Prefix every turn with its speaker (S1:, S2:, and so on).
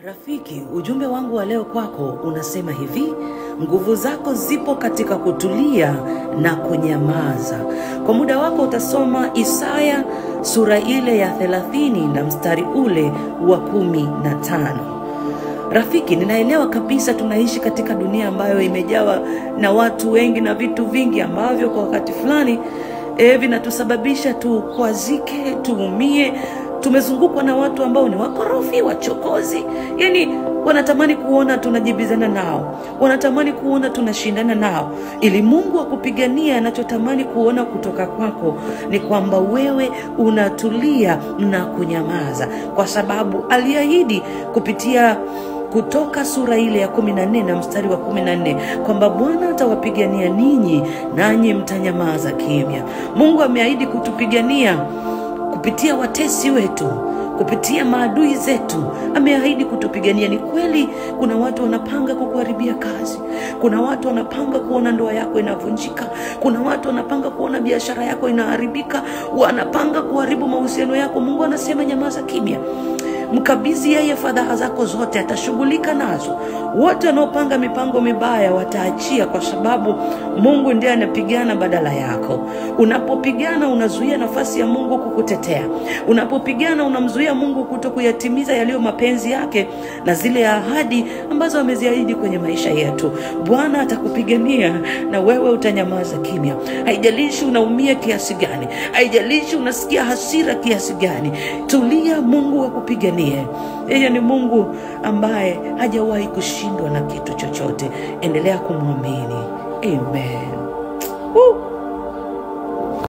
S1: Rafiki, ujumbe wangu wa leo kwako unasema hivi: nguvu zako zipo katika kutulia na kunyamaza. Kwa muda wako utasoma Isaya sura ile ya 30 na mstari ule wa 15. Rafiki, ninaelewa kabisa tunaishi katika dunia ambayo imejawa na watu wengi na vitu vingi ambavyo kwa wakati fulani vinatusababisha tukwazike, tuumie. Tumezungukwa na watu ambao ni wakorofi, wachokozi. Yani wanatamani kuona tunajibizana nao, wanatamani kuona tunashindana nao. Ili Mungu akupigania, anachotamani kuona kutoka kwako ni kwamba wewe unatulia na kunyamaza, kwa sababu aliahidi kupitia Kutoka sura ile ya 14 na mstari wa 14 kwamba Bwana atawapigania ninyi nanyi mtanyamaza kimya. Mungu ameahidi kutupigania kupitia watesi wetu, kupitia maadui zetu. Ameahidi kutupigania. Ni kweli kuna watu wanapanga kukuharibia kazi, kuna watu wanapanga kuona ndoa yako inavunjika, kuna watu wanapanga kuona biashara yako inaharibika, wanapanga kuharibu mahusiano yako. Mungu anasema nyamaza kimya. Mkabidhi yeye fadhaa zako zote, atashughulika nazo. Wote wanaopanga mipango mibaya wataachia, kwa sababu Mungu ndiye anapigana badala yako. Unapopigana unazuia nafasi ya Mungu kukutetea. Unapopigana unamzuia Mungu kutokuyatimiza yaliyo mapenzi yake na zile ahadi ambazo ameziahidi kwenye maisha yetu. Bwana atakupigania na wewe utanyamaza kimya. Haijalishi unaumia kiasi gani, haijalishi unasikia hasira kiasi gani, tulia, Mungu akupigania. Yeye ni Mungu ambaye hajawahi kushindwa na kitu chochote. Endelea kumwamini. Amen.